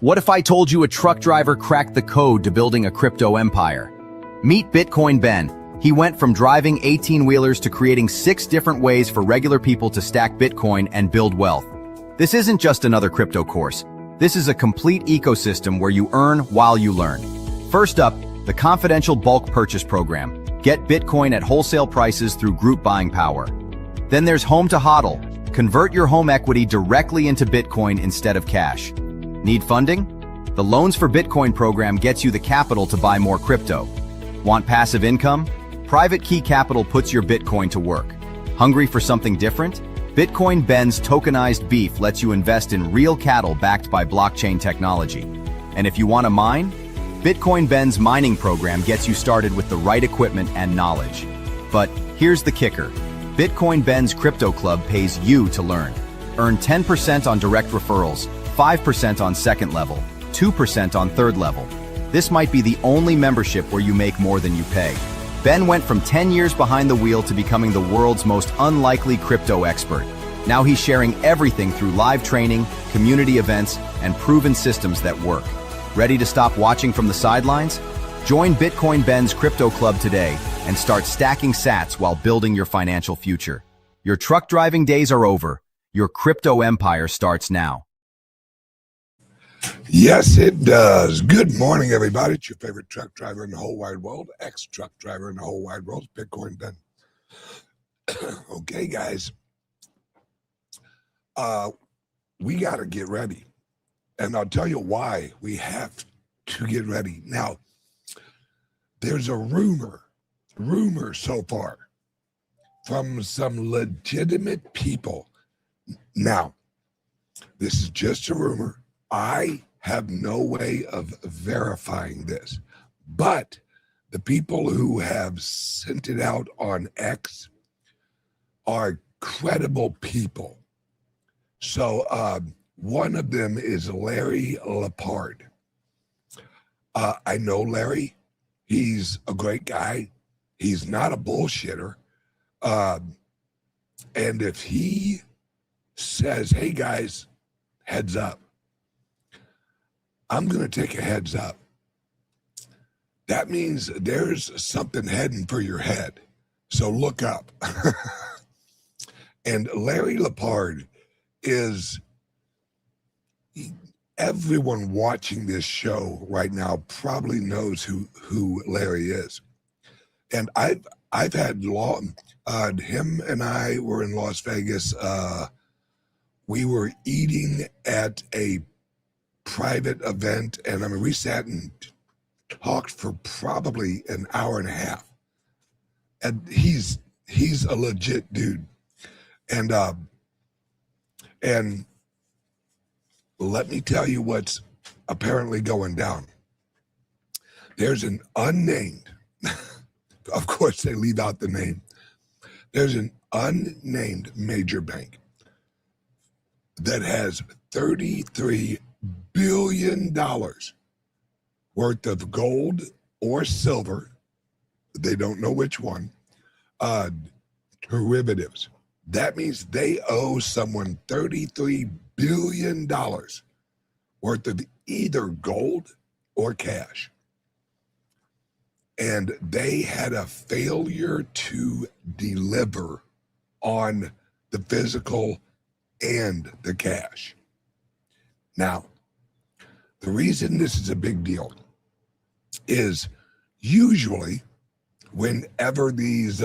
What if I told you a truck driver cracked the code to building a crypto empire? Meet Bitcoin Ben. He went from driving 18-wheelers to creating 6 different ways for regular people to stack Bitcoin and build wealth. This isn't just another crypto course. This is a complete ecosystem where you earn while you learn. First up, the confidential bulk purchase program. Get Bitcoin at wholesale prices through group buying power. Then there's Home to HODL. Convert your home equity directly into Bitcoin instead of cash. Need funding? The Loans for Bitcoin program gets you the capital to buy more crypto. Want passive income? Private Key Capital puts your Bitcoin to work. Hungry for something different? Bitcoin Ben's tokenized beef lets you invest in real cattle backed by blockchain technology. And if you want to mine, Bitcoin Ben's mining program gets you started with the right equipment and knowledge. But here's the kicker. Bitcoin Ben's Crypto Club pays you to learn. Earn 10% on direct referrals, 5% on second level, 2% on third level. This might be the only membership where you make more than you pay. Ben went from 10 years behind the wheel to becoming the world's most unlikely crypto expert. Now he's sharing everything through live training, community events, and proven systems that work. Ready to stop watching from the sidelines? Join Bitcoin Ben's Crypto Club today and start stacking sats while building your financial future. Your truck driving days are over. Your crypto empire starts now. Yes, it does. Good morning, everybody. It's your favorite truck driver in the whole wide world, ex-truck driver in the whole wide world, Bitcoin Ben. Okay, guys. We got to get ready. And I'll tell you why we have to get ready. Now, there's a rumor so far from some legitimate people. Now, this is just a rumor. I have no way of verifying this, but the people who have sent it out on X are credible people. So one of them is Larry Lepard. I know Larry. He's a great guy. He's not a bullshitter. And if he says, hey guys, heads up, I'm going to take a heads up. That means there's something heading for your head. So look up. And Larry Lepard is, everyone watching this show right now probably knows who Larry is. And I've had him and I were in Las Vegas. We were eating at a private event, and I mean, we sat and talked for probably an hour and a half. And he's a legit dude. And let me tell you what's apparently going down. There's an unnamed, of course they leave out the name. There's an unnamed major bank that has $33 billion worth of gold or silver, they don't know which one, derivatives. That means they owe someone $33 billion worth of either gold or cash. And they had a failure to deliver on the physical and the cash. Now, the reason this is a big deal is usually whenever these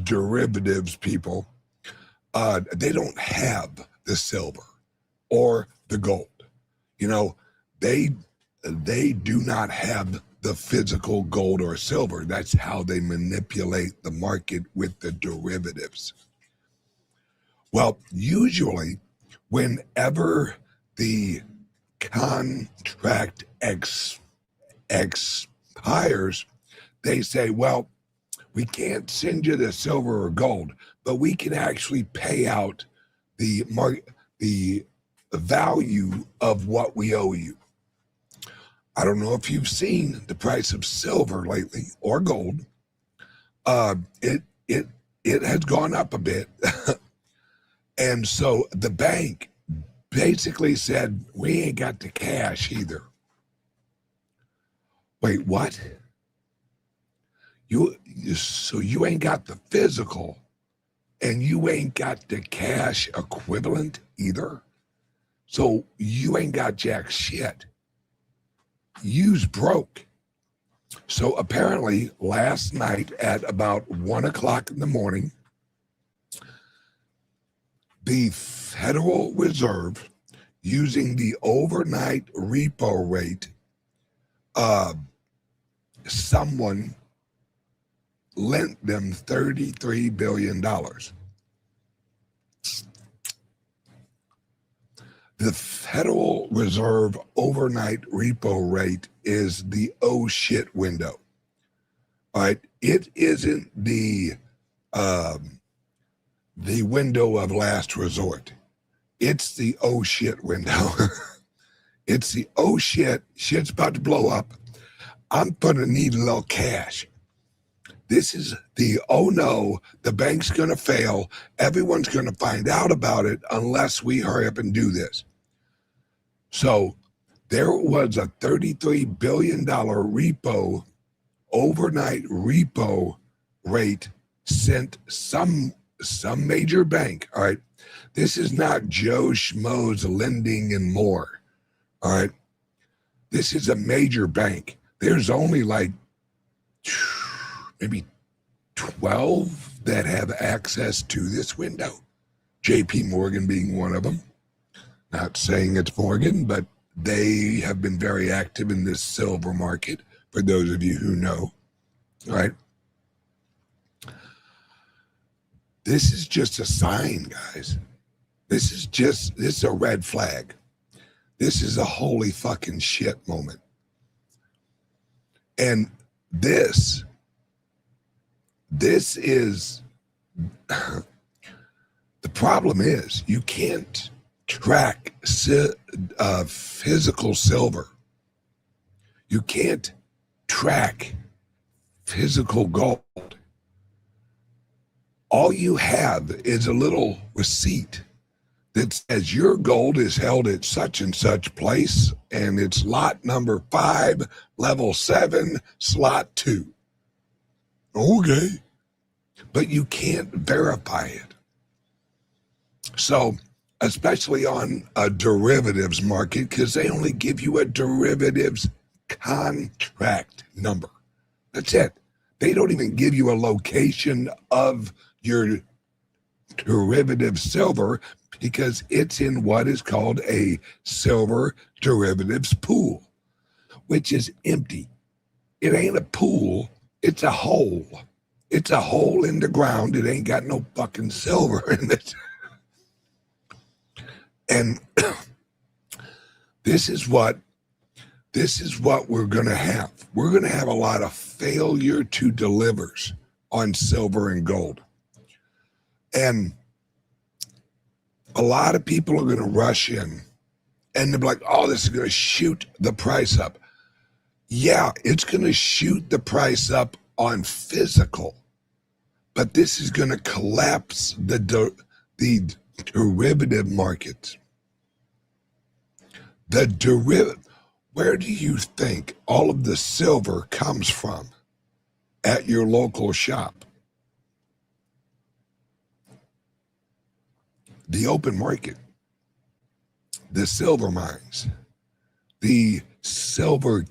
derivatives people, they don't have the silver or the gold. You know, they do not have the physical gold or silver. That's how they manipulate the market with the derivatives. Well, usually whenever the contract expires, they say, well, we can't send you the silver or gold, but we can actually pay out the value of what we owe you. I don't know if you've seen the price of silver lately or gold. It has gone up a bit. And so the bank basically said, we ain't got the cash either. Wait, what? So you ain't got the physical and you ain't got the cash equivalent either? So you ain't got jack shit. You's broke. So apparently last night at about 1 o'clock in the morning, the Federal Reserve, using the overnight repo rate, someone lent them $33 billion. The Federal Reserve overnight repo rate is the oh shit window. All right, it isn't the window of last resort. It's the oh shit window. It's the oh shit, shit's about to blow up. I'm gonna need a little cash. This is the oh no, the bank's gonna fail. Everyone's gonna find out about it unless we hurry up and do this. So there was a $33 billion repo, overnight repo rate sent some major bank. All right. This is not Joe Schmo's Lending and More. All right. This is a major bank. There's only like maybe 12 that have access to this window. JP Morgan being one of them. Not saying it's Morgan, but they have been very active in this silver market, for those of you who know. All right. This is just a sign, guys. This is a red flag. This is a holy fucking shit moment. And this is, the problem is you can't track physical silver. You can't track physical gold. All you have is a little receipt that says your gold is held at such and such place and it's lot number 5, level 7, slot 2. Okay. But you can't verify it. So, especially on a derivatives market, because they only give you a derivatives contract number. That's it. They don't even give you a location of your derivative silver because it's in what is called a silver derivatives pool, which is empty. It ain't a pool, it's a hole. It's a hole in the ground. It ain't got no fucking silver in it. And this is what we're going to have. We're going to have a lot of failure to delivers on silver and gold. And a lot of people are going to rush in and they're like, oh, this is going to shoot the price up. Yeah, it's going to shoot the price up on physical, but this is going to collapse the derivative markets. Where do you think all of the silver comes from at your local shop? The open market, the silver mines, the silver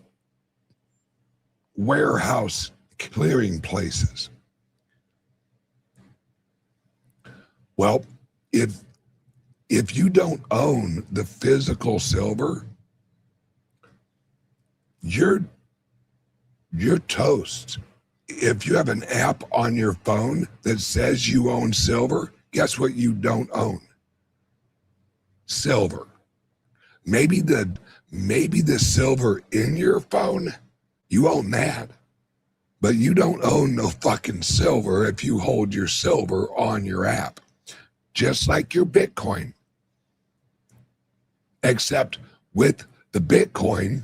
warehouse clearing places. Well, if you don't own the physical silver, you're toast. If you have an app on your phone that says you own silver, guess what you don't own? Silver. Maybe the silver in your phone, you own that. But you don't own no fucking silver if you hold your silver on your app. Just like your Bitcoin. Except with the Bitcoin,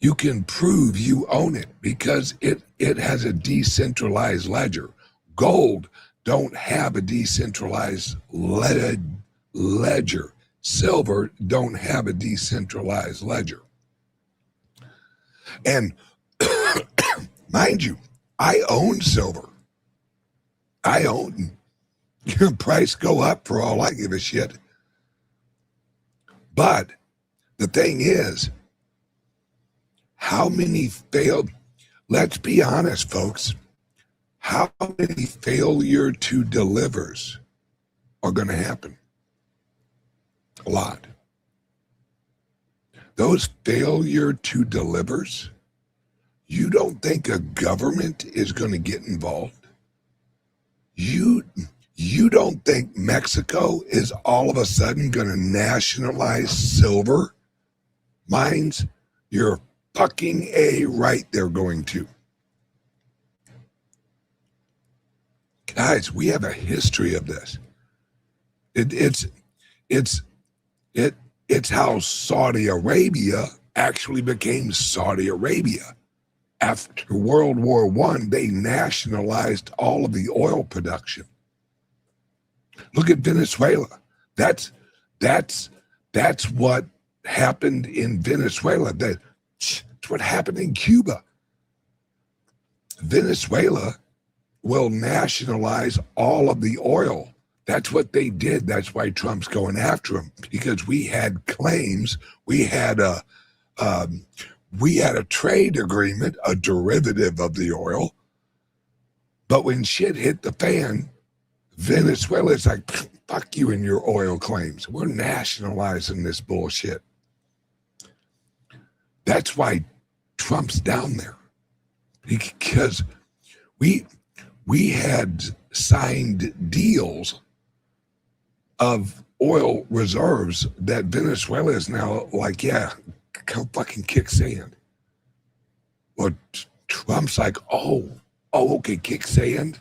you can prove you own it because it has a decentralized ledger. Gold don't have a decentralized ledger. silver don't have a decentralized ledger. And mind you, I own silver. I own. Price go up for all I give a shit. But the thing is, how many failed? Let's be honest, folks. How many failure to delivers are going to happen? A lot. Those failure to delivers, you don't think a government is going to get involved? You don't think Mexico is all of a sudden going to nationalize silver mines? You're fucking right, they're going to. Guys, we have a history of this. It's how Saudi Arabia actually became Saudi Arabia. After World War I, they nationalized all of the oil production. Look at Venezuela. That's what happened in Venezuela. That's what happened in Cuba. Venezuela will nationalize all of the oil. That's what they did. That's why Trump's going after them, because we had claims. We had a trade agreement, a derivative of the oil. But when shit hit the fan, Venezuela's like, fuck you and your oil claims. We're nationalizing this bullshit. That's why Trump's down there, because we had signed deals of oil reserves that Venezuela is now like, yeah, go fucking kick sand. Well, Trump's like, oh, okay, kick sand.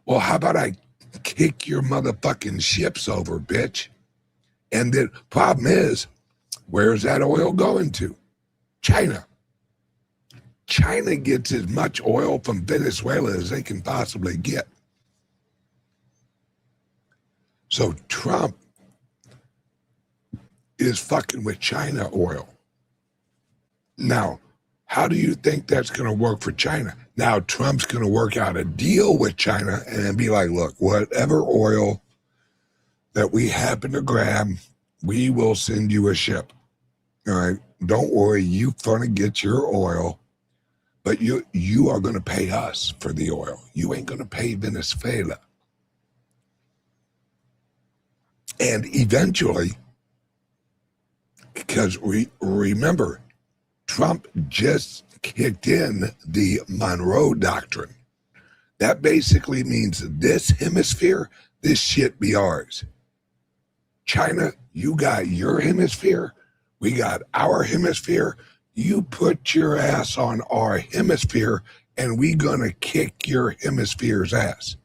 Well, how about I kick your motherfucking ships over, bitch? And the problem is, where's that oil going to? China. China gets as much oil from Venezuela as they can possibly get. So Trump is fucking with China oil. Now, how do you think that's going to work for China? Now Trump's going to work out a deal with China and then be like, look, whatever oil that we happen to grab, we will send you a ship. All right, don't worry, you're going to get your oil, but you are going to pay us for the oil. You ain't going to pay Venezuela. And eventually, because remember, Trump just kicked in the Monroe Doctrine. That basically means this hemisphere, this shit be ours. China, you got your hemisphere, we got our hemisphere. You put your ass on our hemisphere and we gonna kick your hemisphere's ass.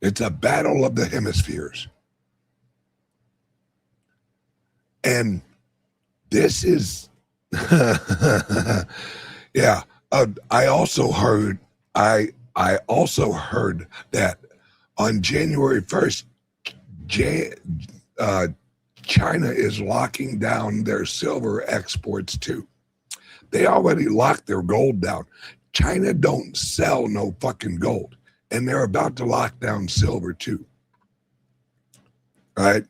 It's a battle of the hemispheres. And this is, yeah. I also heard that on January 1st, China is locking down their silver exports too. They already locked their gold down. China don't sell no fucking gold, and they're about to lock down silver too. All right.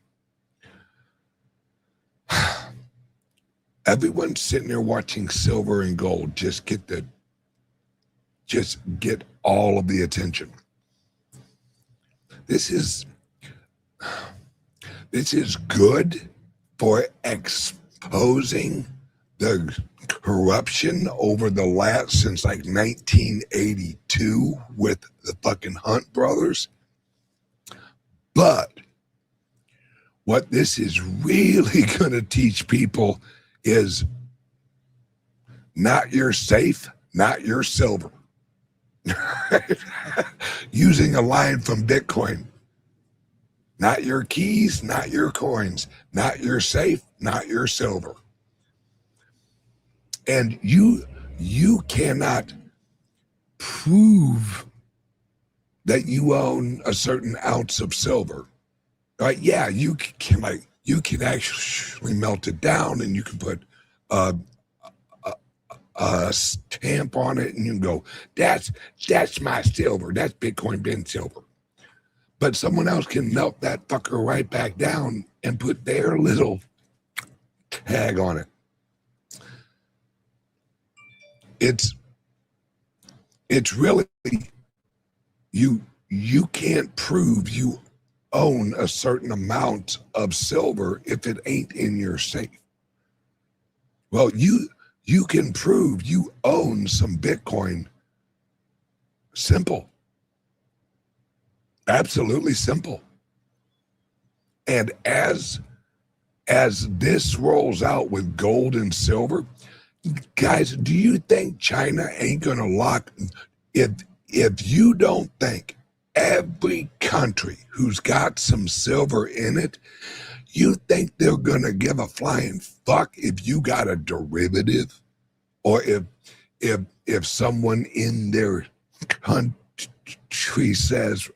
Everyone's sitting there watching silver and gold just get all of the attention. This is good for exposing the corruption over the last, since like 1982 with the fucking Hunt brothers. But what this is really going to teach people is not your safe, not your silver. Using a line from Bitcoin. Not your keys, not your coins, not your safe, not your silver. And you cannot prove that you own a certain ounce of silver Yeah, you can actually melt it down, and you can put a stamp on it, and you can go, that's my silver. That's Bitcoin Ben silver. But someone else can melt that fucker right back down and put their little tag on it. It's really, you can't prove you own a certain amount of silver if it ain't in your safe. Well, you can prove you own some Bitcoin. Simple. Absolutely simple. And as this rolls out with gold and silver, guys, do you think China ain't gonna lock? If you don't think every country who's got some silver in it, you think they're gonna give a flying fuck if you got a derivative, or if someone in their country says,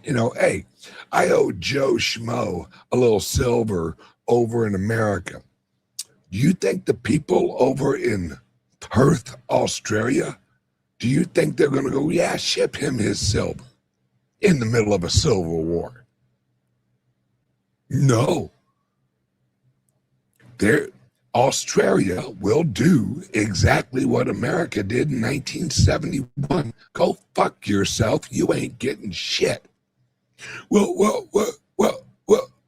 hey, I owe Joe Schmo a little silver over in America. Do you think the people over in Perth, Australia, do you think they're going to go, yeah, ship him his silver in the middle of a silver war? No. Australia will do exactly what America did in 1971. Go fuck yourself. You ain't getting shit. Well,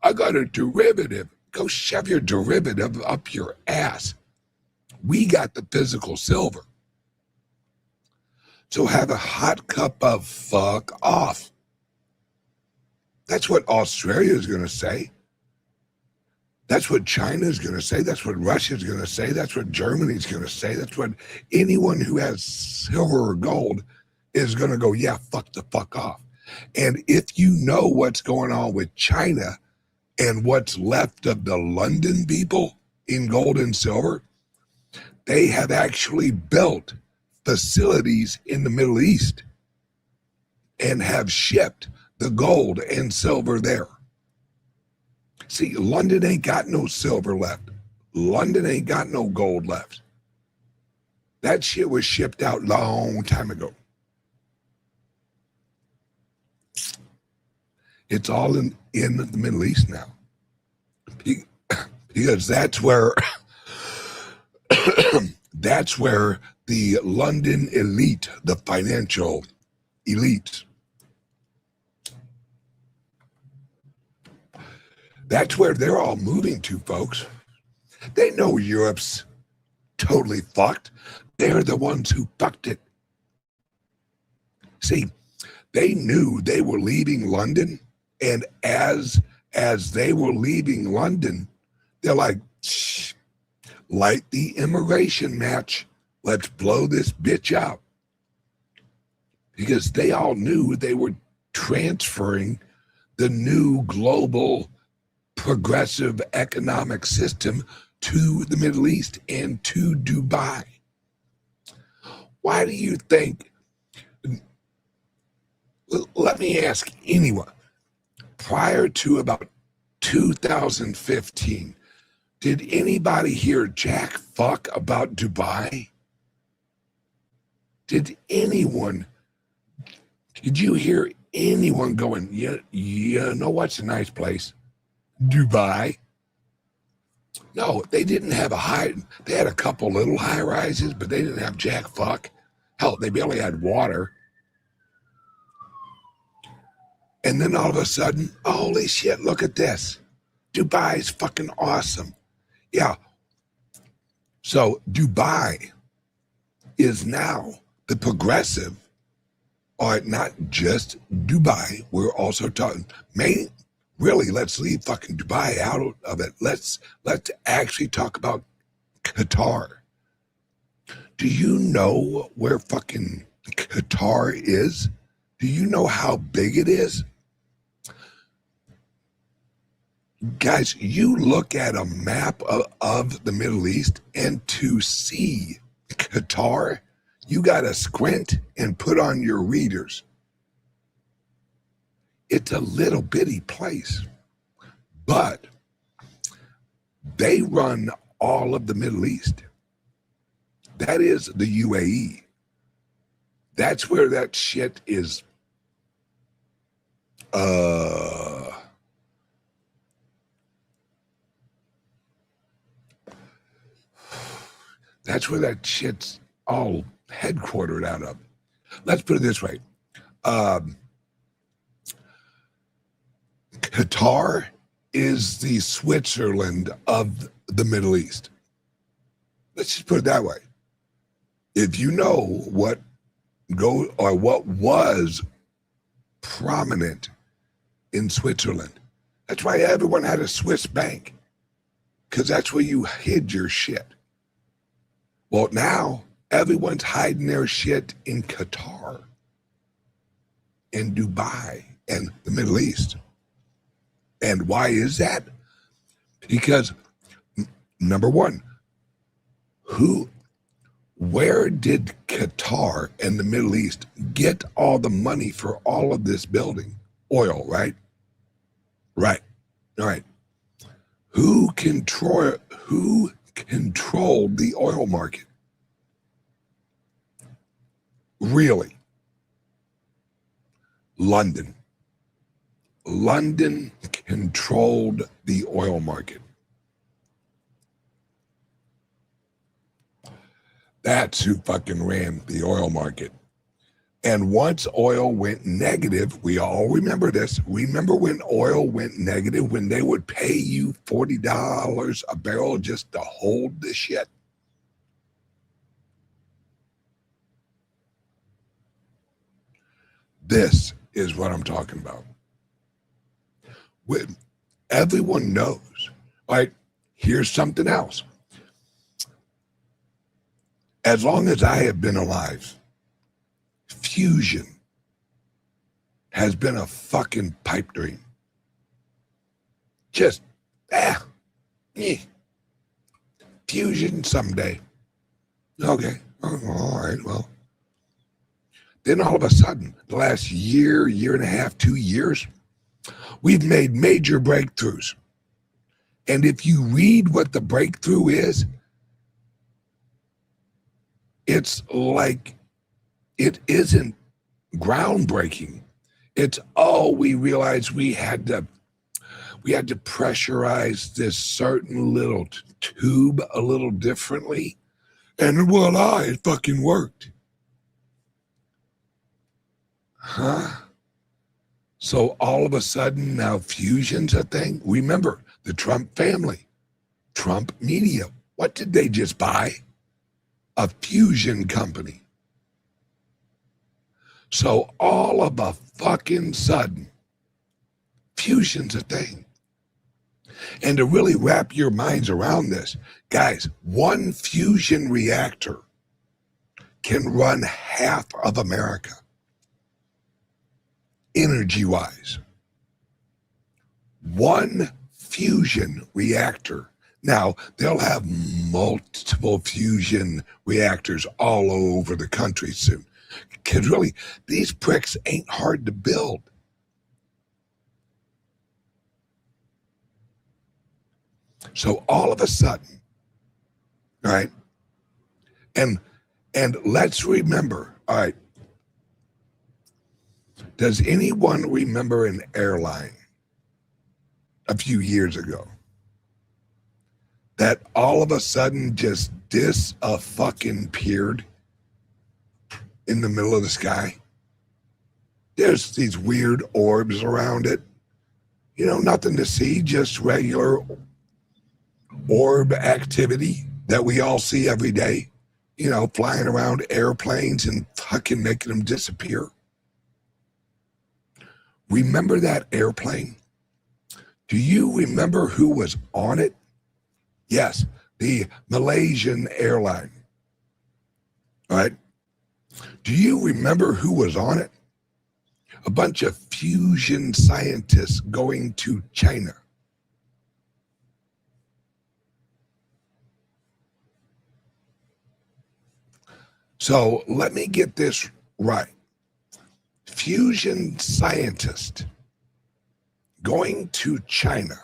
I got a derivative. Go shove your derivative up your ass. We got the physical silver. So have a hot cup of fuck off. That's what Australia is going to say. That's what China is going to say. That's what Russia is going to say. That's what Germany is going to say. That's what anyone who has silver or gold is going to go, yeah, fuck the fuck off. And if you know what's going on with China and what's left of the London people in gold and silver, they have actually built facilities in the Middle East and have shipped the gold and silver there. See, London ain't got no silver left. London ain't got no gold left. That shit was shipped out long time ago. It's all in the Middle East now, because that's where that's where the London elite, the financial elite, that's where they're all moving to, folks. They know Europe's totally fucked. They're the ones who fucked it. See, they knew they were leaving London. And as they were leaving London, they're like, shh, light the immigration match. Let's blow this bitch out. Because they all knew they were transferring the new global progressive economic system to the Middle East and to Dubai. Why do you think? Let me ask anyone. Prior to about 2015, did anybody hear jack fuck about Dubai? Did you hear anyone going, you know what's a nice place? Dubai? No, they didn't have they had a couple little high rises, but they didn't have jack fuck. Hell, they barely had water. And then all of a sudden, holy shit, look at this. Dubai is fucking awesome. Yeah. So Dubai is now the progressive, or not just Dubai. We're also talking, really, let's leave fucking Dubai out of it. Let's actually talk about Qatar. Do you know where fucking Qatar is? Do you know how big it is? Guys, you look at a map of the Middle East, and to see Qatar, you got to squint and put on your readers. It's a little bitty place, but they run all of the Middle East. That is the UAE. That's where that shit is. That's where that shit's all headquartered out of. Let's put it this way. Qatar is the Switzerland of the Middle East. Let's just put it that way. If you know what was prominent in Switzerland, that's why everyone had a Swiss bank, because that's where you hid your shit. Well, now everyone's hiding their shit in Qatar and Dubai and the Middle East. And why is that? Because, number one, where did Qatar and the Middle East get all the money for all of this building? Oil, right? Right. All right. Who controlled the oil market? Really? London. London controlled the oil market. That's who fucking ran the oil market. And once oil went negative, we all remember this. Remember when oil went negative, when they would pay you $40 a barrel just to hold the shit? This is what I'm talking about. Everyone knows. Like, here's something else. As long as I have been alive, fusion has been a fucking pipe dream. Just, fusion someday. Okay, all right, well. Then all of a sudden, the last year and a half, 2 years, we've made major breakthroughs. And if you read what the breakthrough is, it's like, it isn't groundbreaking. It's, we realized we had to pressurize this certain little tube a little differently, and voila, it fucking worked. Huh? So all of a sudden now fusion's a thing. Remember the Trump family, Trump media. What did they just buy? A fusion company. So all of a fucking sudden, fusion's a thing. And to really wrap your minds around this, guys, one fusion reactor can run half of America, energy-wise. One fusion reactor. Now, they'll have multiple fusion reactors all over the country soon. Because really, these bricks ain't hard to build. So all of a sudden, all right, and let's remember, all right, does anyone remember an airline a few years ago that all of a sudden just fucking appeared in the middle of the sky? There's these weird orbs around it. You know, nothing to see, just regular orb activity that we all see every day. You know, flying around airplanes and fucking making them disappear. Remember that airplane? Do you remember who was on it? Yes, the Malaysian airline. All right. Do you remember who was on it? A bunch of fusion scientists going to China. So let me get this right. Fusion scientists going to China.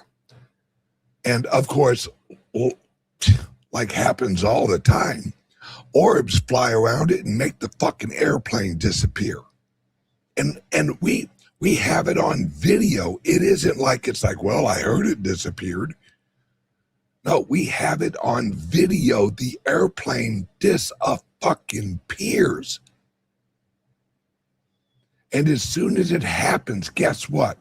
And of course, like happens all the time, orbs fly around it and make the fucking airplane disappear. And we have it on video. It isn't like it's like, well, I heard it disappeared. No, we have it on video. The airplane disappears. And as soon as it happens, guess what?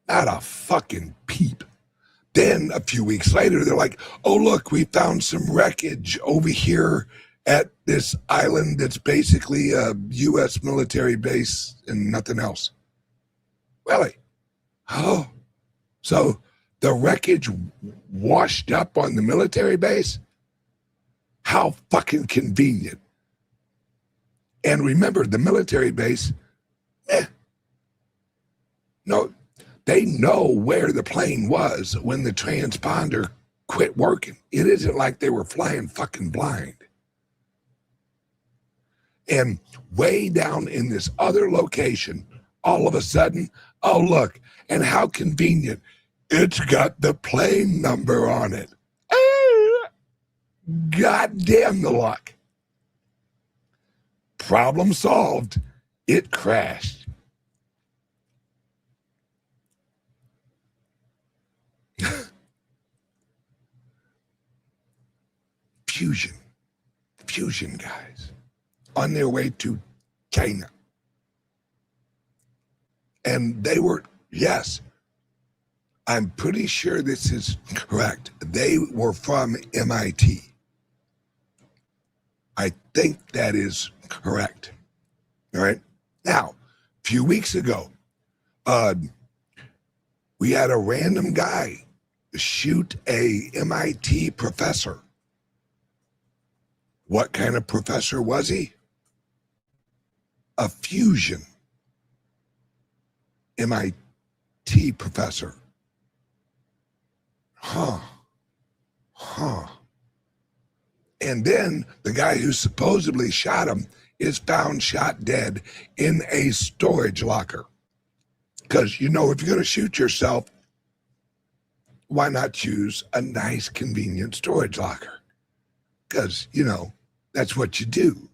Not a fucking peep. Then a few weeks later, they're like, oh, look, we found some wreckage over here at this island that's basically a U.S. military base and nothing else. Really? Oh, so the wreckage washed up on the military base? How fucking convenient. And remember, the military base, no, they know where the plane was when the transponder quit working. It isn't like they were flying fucking blind. And way down in this other location, all of a sudden, oh, look, and how convenient. It's got the plane number on it. God damn the luck. Problem solved. It crashed. Fusion guys on their way to China. And they were, yes, I'm pretty sure this is correct. They were from MIT. I think that is correct. All right. Now, a few weeks ago, we had a random guy shoot a MIT professor. What kind of professor was he? A fusion MIT professor. And then the guy who supposedly shot him is found shot dead in a storage locker. Because, you know, if you're going to shoot yourself, why not choose a nice, convenient storage locker? Because, you know, that's what you do.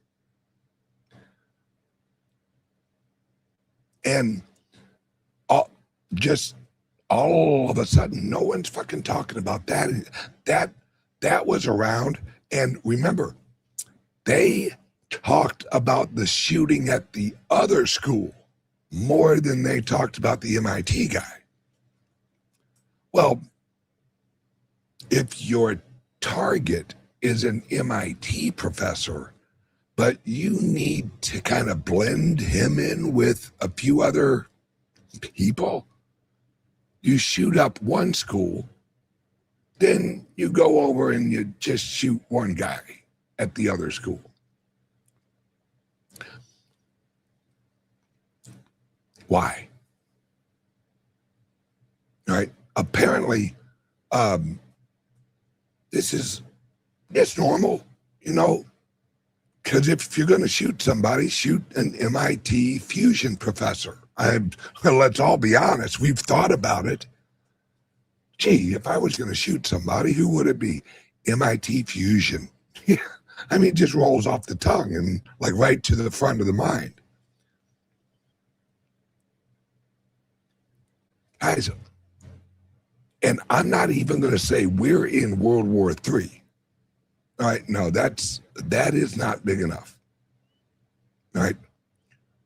And just all of a sudden, no one's fucking talking about that. That was around. And remember, they talked about the shooting at the other school more than they talked about the MIT guy. Well, if your target is an MIT professor, but you need to kind of blend him in with a few other people, you shoot up one school, then you go over and you just shoot one guy at the other school. Why? All right. Apparently, it's normal, you know, because if you're going to shoot somebody, shoot an MIT fusion professor. Let's all be honest. We've thought about it. Gee, if I was going to shoot somebody, who would it be? MIT fusion. I mean, it just rolls off the tongue and like right to the front of the mind. Guys, and I'm not even going to say we're in World War III. All right, no, that is not big enough. All right,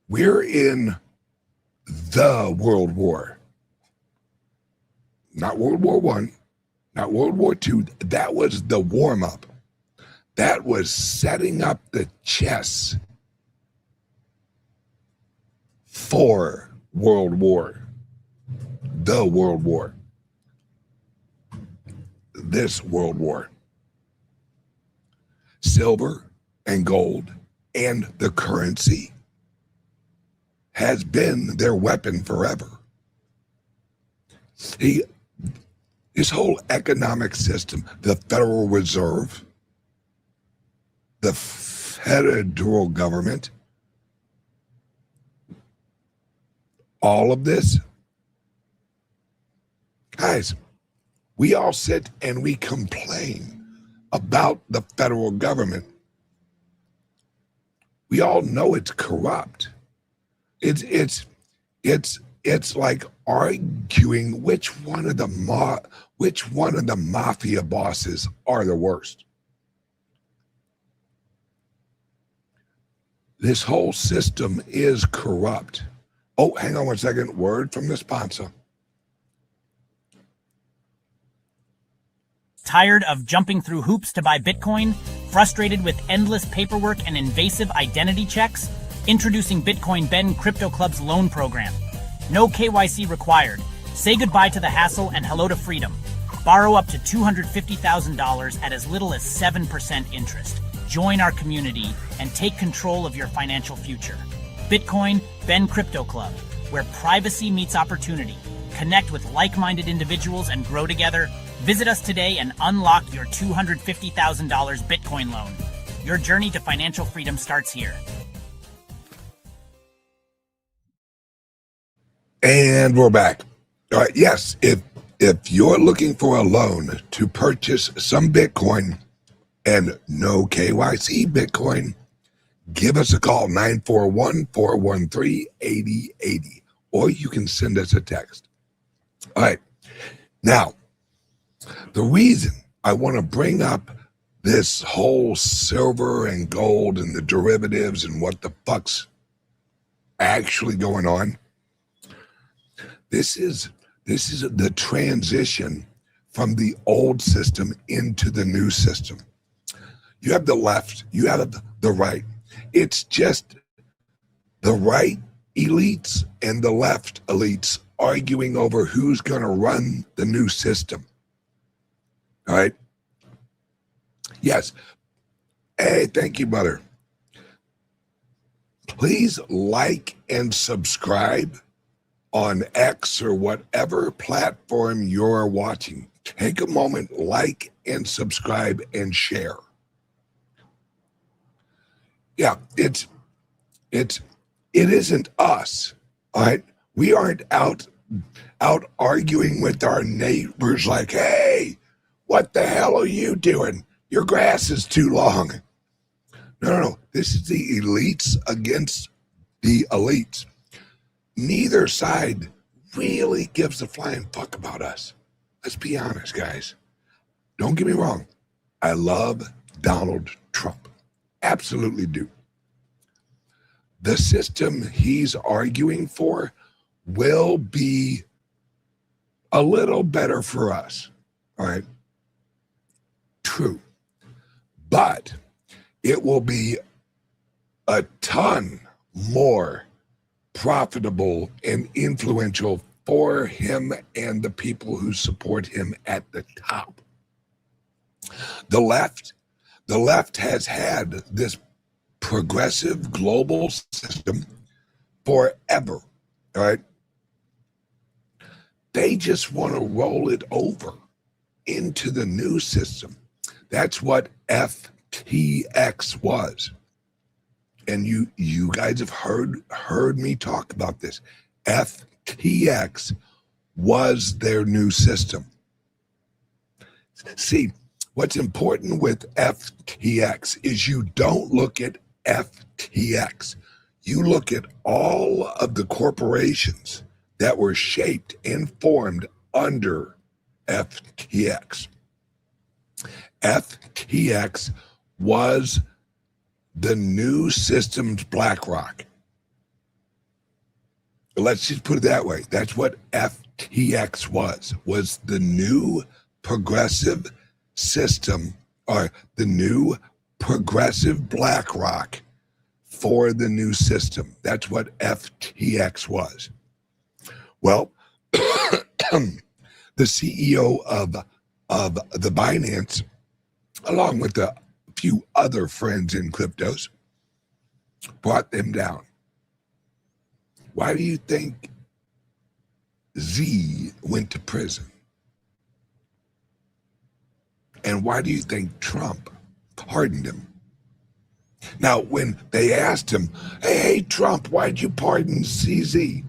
we're in the World War. Not World War I, not World War II. That was the warm-up. That was setting up the chess for World War. The World War. This World War. Silver and gold and the currency has been their weapon forever. His whole economic system, the Federal Reserve, the federal government, all of this Guys, we all sit and we complain about the federal government. We all know it's corrupt. It's like arguing which one of the mafia bosses are the worst. This whole system is corrupt. Oh, hang on one second. Word from the sponsor. Tired of jumping through hoops to buy Bitcoin? Frustrated with endless paperwork and invasive identity checks? Introducing Bitcoin Ben Crypto Club's loan program. No KYC required. Say goodbye to the hassle and hello to freedom. Borrow up to $250,000 at as little as 7% interest. Join our community and take control of your financial future. Bitcoin Ben Crypto Club, where privacy meets opportunity. Connect with like-minded individuals and grow together. Visit us today and unlock your $250,000 Bitcoin loan. Your journey to financial freedom starts here. And we're back. All right, yes, if you're looking for a loan to purchase some Bitcoin and no KYC Bitcoin, give us a call, 941-413-8080, or you can send us a text. All right, now, the reason I want to bring up this whole silver and gold and the derivatives and what the fuck's actually going on, this is the transition from the old system into the new system. You have the left, you have the right. It's just the right elites and the left elites arguing over who's going to run the new system. All right. Yes. Hey, thank you, mother. Please like and subscribe on X or whatever platform you're watching. Take a moment, like and subscribe and share. Yeah, it isn't us. All right. We aren't out arguing with our neighbors like, hey, what the hell are you doing? Your grass is too long. No. This is the elites against the elites. Neither side really gives a flying fuck about us. Let's be honest, guys. Don't get me wrong. I love Donald Trump. Absolutely do. The system he's arguing for will be a little better for us. All right. True. But it will be a ton more profitable and influential for him and the people who support him at the top. The left has had this progressive global system forever, all right? They just want to roll it over into the new system. That's what FTX was. And you guys have heard me talk about this. FTX was their new system. See, what's important with FTX is you don't look at FTX. You look at all of the corporations that were shaped and formed under FTX. FTX was the new system's BlackRock. Let's just put it that way. That's what FTX was the new progressive system, or the new progressive BlackRock for the new system. That's what FTX was. Well, the CEO of the Binance, along with a few other friends in cryptos, brought them down. Why do you think Z went to prison? And why do you think Trump pardoned him? Now, when they asked him, hey, Trump, why'd you pardon CZ?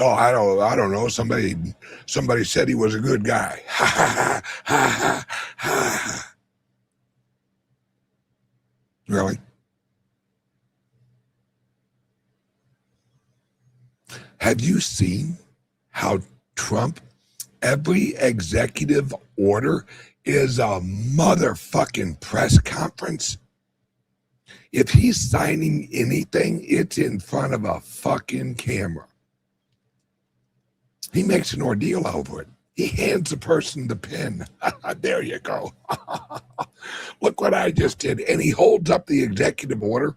Oh, I don't know. Somebody said he was a good guy. Ha ha ha ha ha. Really? Have you seen how Trump, every executive order is a motherfucking press conference? If he's signing anything, it's in front of a fucking camera. He makes an ordeal over it. He hands the person the pen. There you go. Look what I just did. And he holds up the executive order.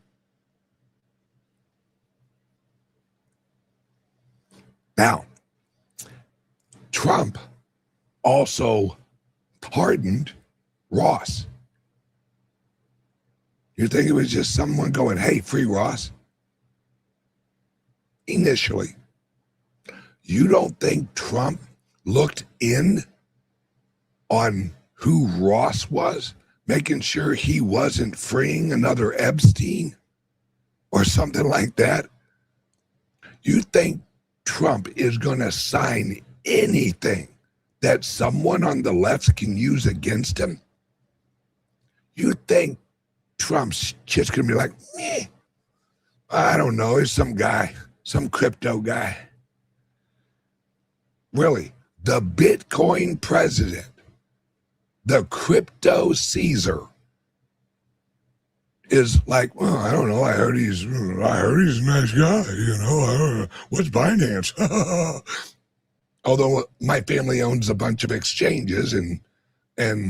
Now, Trump also pardoned Ross. You think it was just someone going, hey, free Ross? Initially. You don't think Trump looked in on who Ross was, making sure he wasn't freeing another Epstein or something like that? You think Trump is going to sign anything that someone on the left can use against him? You think Trump's just going to be like, meh, I don't know, it's some guy, some crypto guy. Really, the Bitcoin president, the crypto Caesar, is like, well, I don't know. I heard he's a nice guy. You know, what's Binance? Although my family owns a bunch of exchanges, and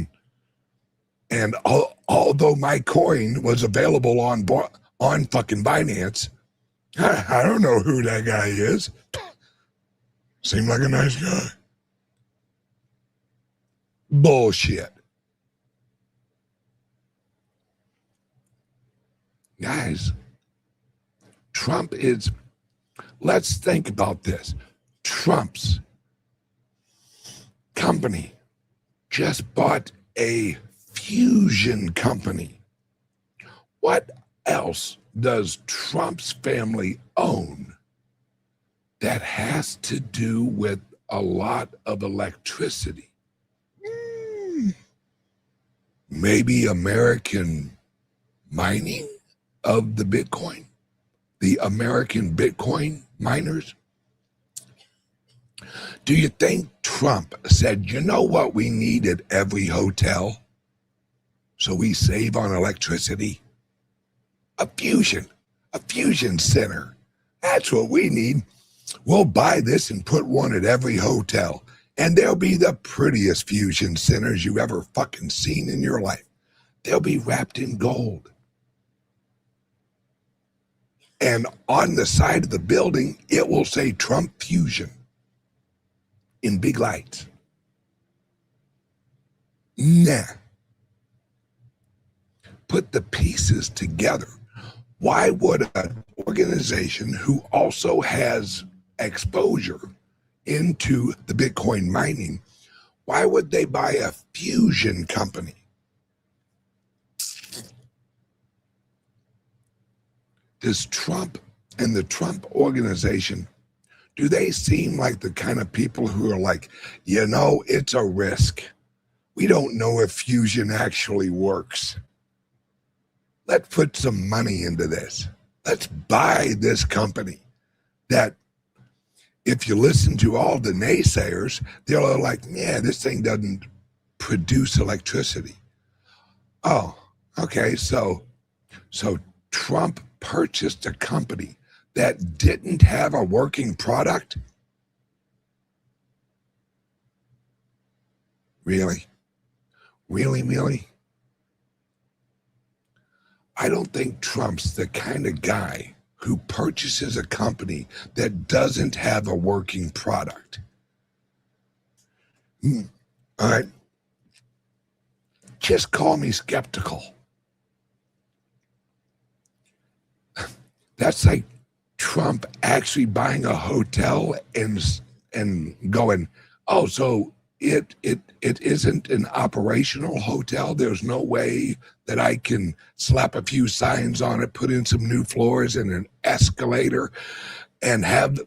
although my coin was available on fucking Binance, I don't know who that guy is. Seemed like a nice guy. Bullshit. Guys, Trump is, let's think about this. Trump's company just bought a fusion company. What else does Trump's family own that has to do with a lot of electricity? Maybe American mining of the Bitcoin, the American Bitcoin miners. Do you think Trump said, you know what we need at every hotel so we save on electricity? A fusion center. That's what we need. We'll buy this and put one at every hotel, and they'll be the prettiest fusion centers you ever fucking seen in your life. They'll be wrapped in gold. And on the side of the building, it will say Trump Fusion in big lights. Nah. Put the pieces together. Why would an organization who also has exposure into the Bitcoin mining, why would they buy a fusion company? Does Trump and the Trump organization, do they seem like the kind of people who are like, you know, it's a risk. We don't know if fusion actually works. Let's put some money into this. Let's buy this company that, if you listen to all the naysayers, they're like, yeah, this thing doesn't produce electricity. Oh, okay, so Trump purchased a company that didn't have a working product? Really? Really? I don't think Trump's the kind of guy who purchases a company that doesn't have a working product. All right. Just call me skeptical. That's like Trump actually buying a hotel and going, oh, so it isn't an operational hotel. There's no way that I can slap a few signs on it, put in some new floors and an escalator, and have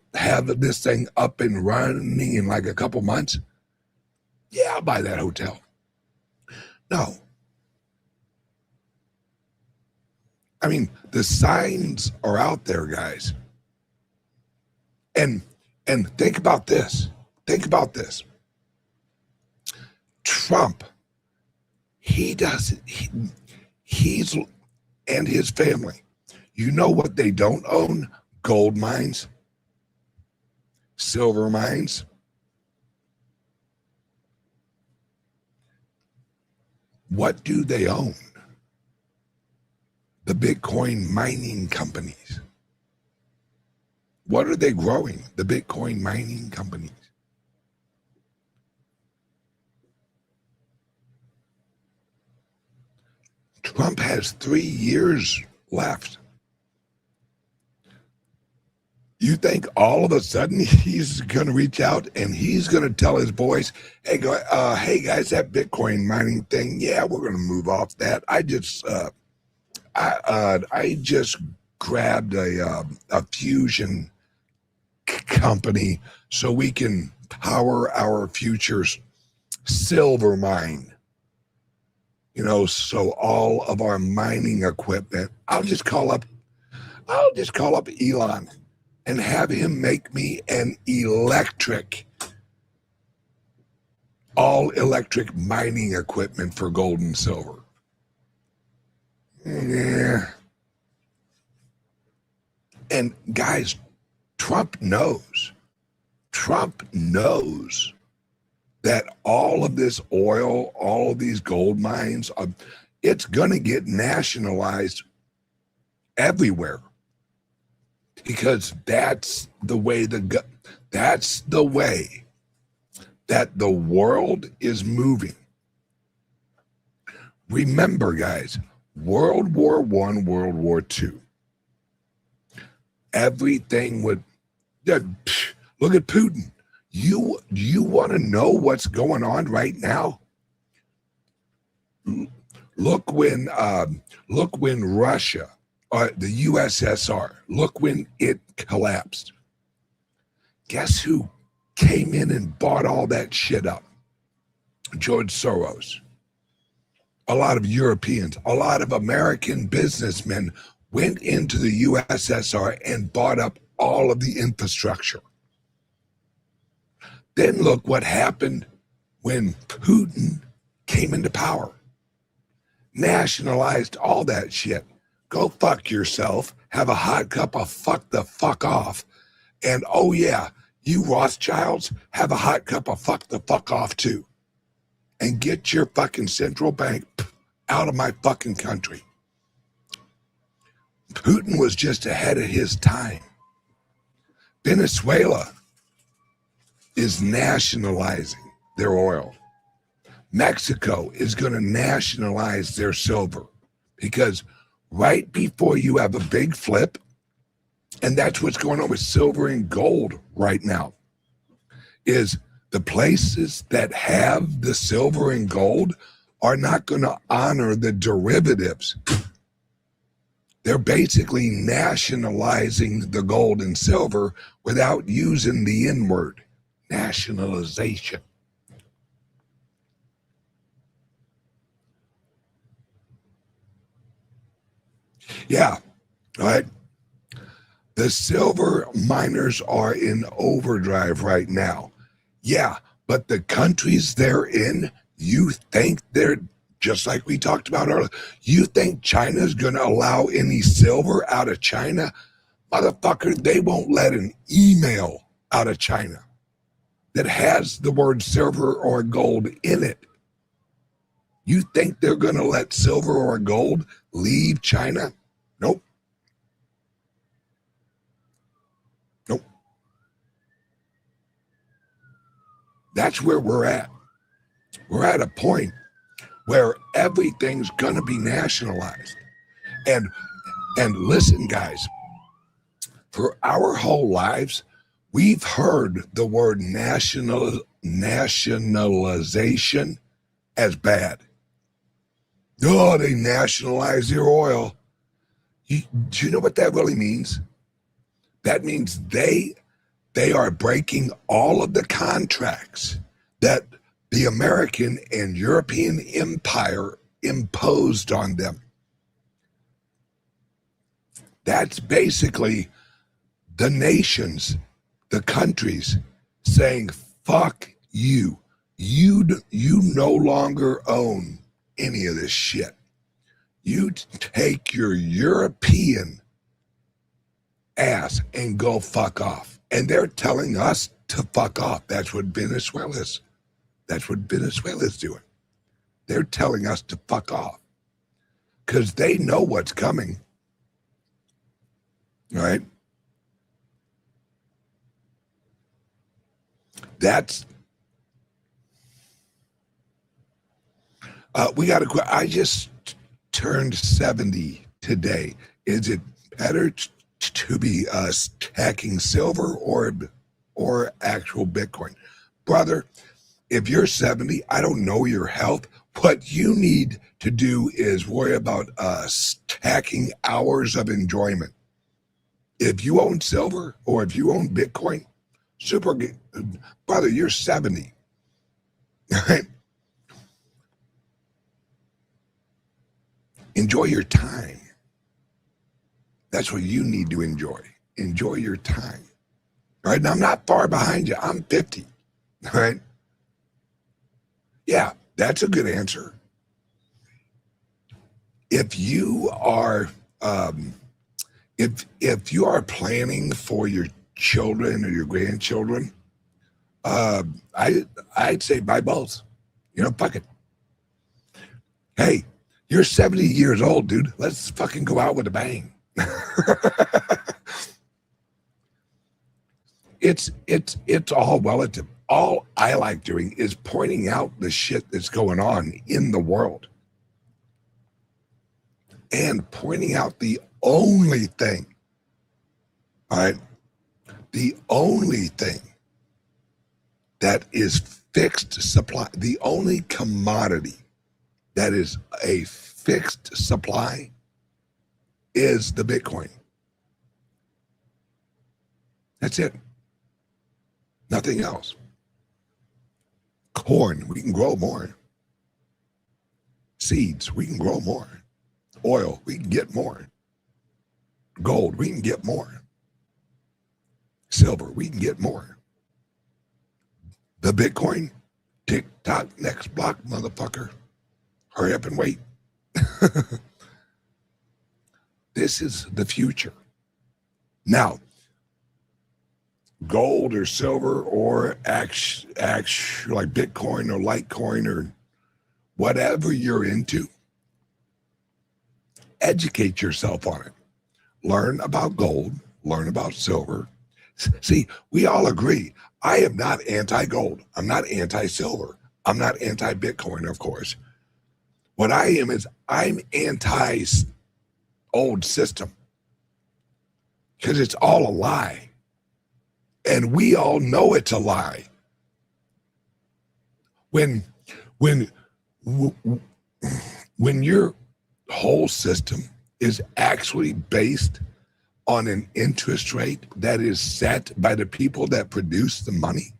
this thing up and running in like a couple months, yeah, I'll buy that hotel. No. I mean, the signs are out there, guys. And think about this. Think about this. Trump, he's and his family, you know what they don't own? Gold mines, silver mines. What do they own? The Bitcoin mining companies. What are they growing? The Bitcoin mining companies. Trump has 3 years left. You think all of a sudden he's going to reach out and he's going to tell his boys, hey guys, that Bitcoin mining thing, yeah, we're going to move off that. I just grabbed a fusion company so we can power our future's silver mine. You know, so all of our mining equipment, I'll just call up Elon and have him make me an all electric mining equipment for gold and silver. Yeah. And guys, Trump knows that all of this oil, all of these gold mines, it's going to get nationalized everywhere, because that's the way that the world is moving. Remember, guys, World War I, World War II, everything would look at Putin. You want to know what's going on right now? Look when Russia, the USSR, look when it collapsed. Guess who came in and bought all that shit up? George Soros. A lot of Europeans, a lot of American businessmen went into the USSR and bought up all of the infrastructure. Then look what happened when Putin came into power. Nationalized all that shit. Go fuck yourself, have a hot cup of fuck the fuck off, and oh yeah, you Rothschilds, have a hot cup of fuck the fuck off too. And get your fucking central bank out of my fucking country. Putin was just ahead of his time. Venezuela is nationalizing their oil. Mexico is going to nationalize their silver, because right before you have a big flip, and that's what's going on with silver and gold right now, is the places that have the silver and gold are not going to honor the derivatives. They're basically nationalizing the gold and silver without using the N word. Nationalization. Yeah, right. The silver miners are in overdrive right now. Yeah, but the countries they're in, you think they're, just like we talked about earlier, you think China's going to allow any silver out of China? Motherfucker, they won't let an email out of China that has the word silver or gold in it. You think they're going to let silver or gold leave China? Nope. Nope. That's where we're at. We're at a point where everything's going to be nationalized. And listen, guys, for our whole lives, we've heard the word nationalization as bad. Oh, they nationalize their oil. Do you know what that really means? That means they are breaking all of the contracts that the American and European empire imposed on them. That's basically the nations, the countries saying, fuck you. You no longer own any of this shit. You take your European ass and go fuck off. And they're telling us to fuck off. That's what Venezuela is. That's what Venezuela is doing. They're telling us to fuck off because they know what's coming. Right? That's we got to. I just turned 70 today. Is it better to be stacking silver or actual Bitcoin, brother? If you're 70, I don't know your health. What you need to do is worry about stacking hours of enjoyment. If you own silver or if you own Bitcoin, super good. Brother, you're 70. Right? Enjoy your time. That's what you need to enjoy. Enjoy your time. All right? Now, I'm not far behind you. I'm 50. All right? Yeah, that's a good answer. If you are if you are planning for your children or your grandchildren, I'd say buy both. You know, fuck it. Hey, you're 70 years old, dude. Let's fucking go out with a bang. It's all relative. All I like doing is pointing out the shit that's going on in the world and pointing out the only thing, all right, the only thing that is fixed supply, the only commodity that is a fixed supply is the Bitcoin. That's it. Nothing else. Corn, we can grow more. Seeds, we can grow more. Oil, we can get more. Gold, we can get more. Silver, we can get more. The Bitcoin, tick tock, next block, motherfucker. Hurry up and wait. This is the future. Now, gold or silver or like Bitcoin or Litecoin or whatever you're into, educate yourself on it. Learn about gold, learn about silver. See, we all agree. I am not anti-gold. I'm not anti-silver. I'm not anti-Bitcoin, of course. What I am is I'm anti-old system because it's all a lie. And we all know it's a lie. When your whole system is actually based on an interest rate that is set by the people that produce the money.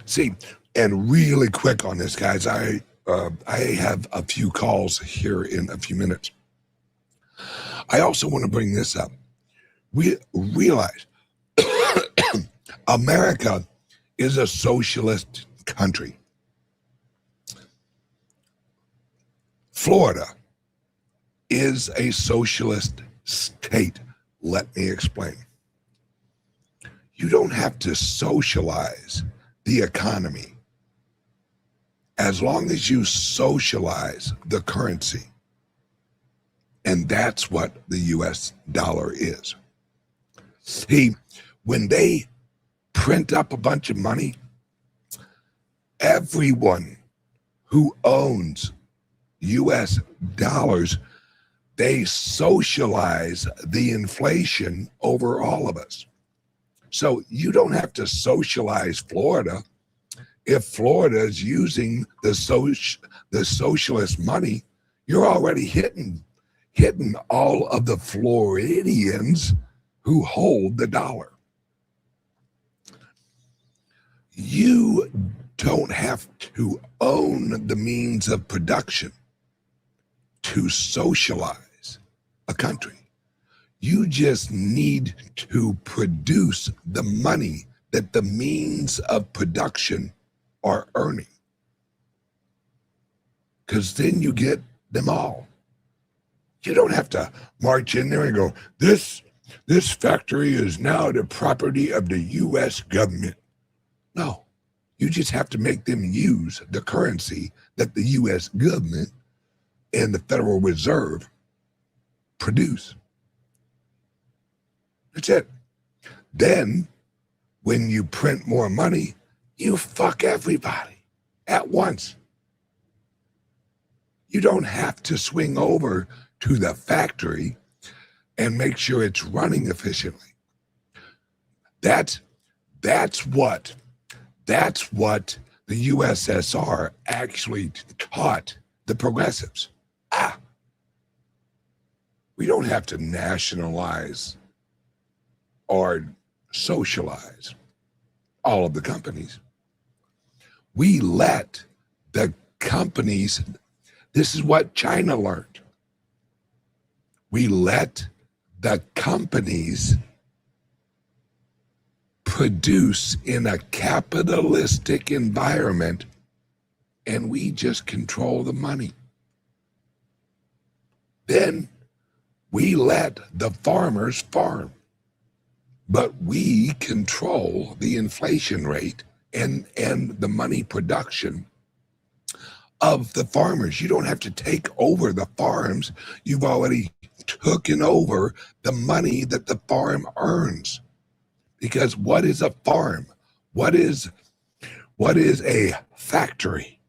See, and really quick on this, guys, I have a few calls here in a few minutes. I also want to bring this up. We realize America is a socialist country. Florida is a socialist state. Let me explain. You don't have to socialize the economy as long as you socialize the currency. And that's what the US dollar is. See, when they print up a bunch of money, everyone who owns US dollars, they socialize the inflation over all of us. So you don't have to socialize Florida. If Florida is using the socialist money, you're already hitting hitting all of the Floridians who hold the dollar. You don't have to own the means of production to socialize a country. You just need to produce the money that the means of production are earning. Because then you get them all. You don't have to march in there and go, this factory is now the property of the U.S. government. No, you just have to make them use the currency that the U.S. government and the Federal Reserve produce. That's it. Then, when you print more money, you fuck everybody at once. You don't have to swing over to the factory and make sure it's running efficiently. That's what the USSR actually taught the progressives. We don't have to nationalize or socialize all of the companies. We let the companies, this is what China learned. We let the companies produce in a capitalistic environment, and we just control the money. Then we let the farmers farm, but we control the inflation rate and the money production of the farmers. You don't have to take over the farms. You've already taken over the money that the farm earns. Because what is a farm? What is a factory?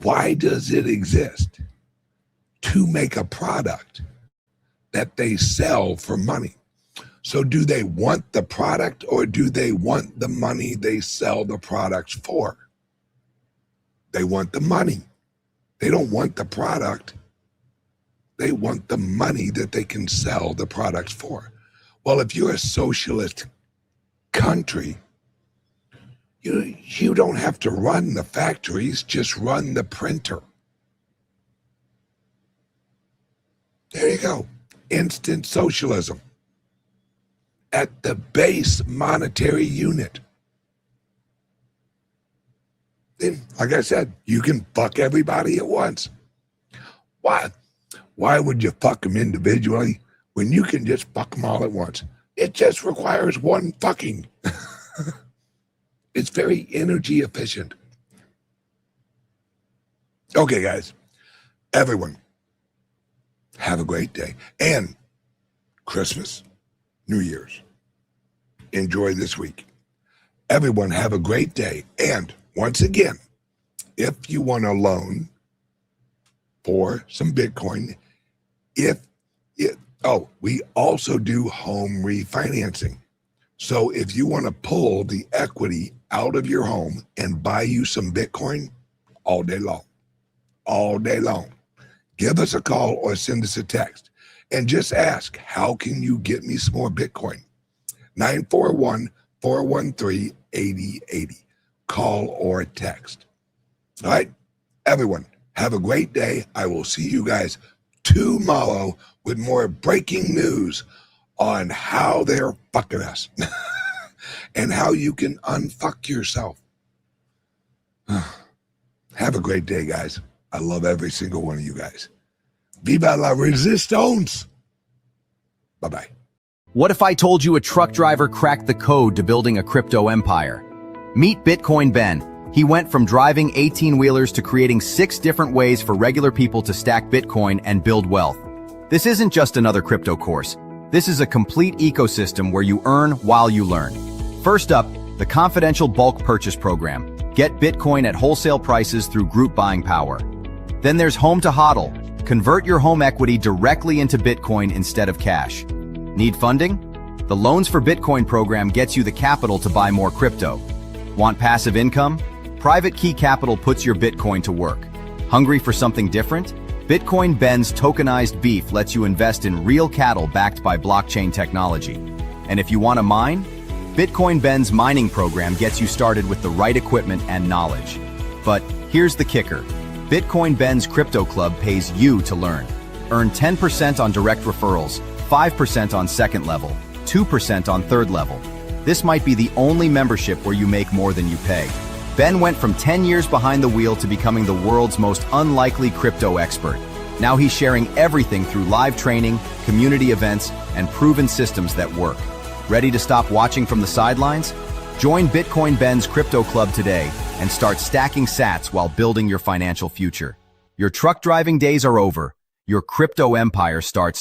Why does it exist? To make a product that they sell for money. So do they want the product, or do they want the money they sell the products for? They want the money. They don't want the product. They want the money that they can sell the products for. Well, if you're a socialist country, you don't have to run the factories, just run the printer. There you go. Instant socialism at the base monetary unit. Then, like I said, you can fuck everybody at once. Why would you fuck them individually when you can just fuck them all at once? It just requires one fucking. It's very energy efficient. Okay, guys, everyone, have a great day. And Christmas, New Year's, enjoy this week. Everyone have a great day. And once again, if you want a loan for some Bitcoin, we also do home refinancing. So if you want to pull the equity out of your home and buy you some Bitcoin all day long, give us a call or send us a text and just ask, how can you get me some more Bitcoin? 941-413-8080. Call or text. All right, everyone, have a great day. I will see you guys tomorrow with more breaking news on how they're fucking us and how you can unfuck yourself. Have a great day, guys. I love every single one of you guys. Viva la resistance. Bye-bye. What if I told you a truck driver cracked the code to building a crypto empire? Meet Bitcoin Ben. He went from driving 18-wheelers to creating 6 different ways for regular people to stack Bitcoin and build wealth. This isn't just another crypto course. This is a complete ecosystem where you earn while you learn. First up, the confidential bulk purchase program. Get Bitcoin at wholesale prices through group buying power. Then there's Home to HODL. Convert your home equity directly into Bitcoin instead of cash. Need funding? The Loans for Bitcoin program gets you the capital to buy more crypto. Want passive income? Private Key Capital puts your Bitcoin to work. Hungry for something different? Bitcoin Ben's tokenized beef lets you invest in real cattle backed by blockchain technology. And if you want to mine, Bitcoin Ben's mining program gets you started with the right equipment and knowledge. But here's the kicker. Bitcoin Ben's Crypto Club pays you to learn. Earn 10% on direct referrals, 5% on second level, 2% on third level. This might be the only membership where you make more than you pay. Ben went from 10 years behind the wheel to becoming the world's most unlikely crypto expert. Now he's sharing everything through live training, community events, and proven systems that work. Ready to stop watching from the sidelines? Join Bitcoin Ben's Crypto Club today and start stacking sats while building your financial future. Your truck driving days are over. Your crypto empire starts now.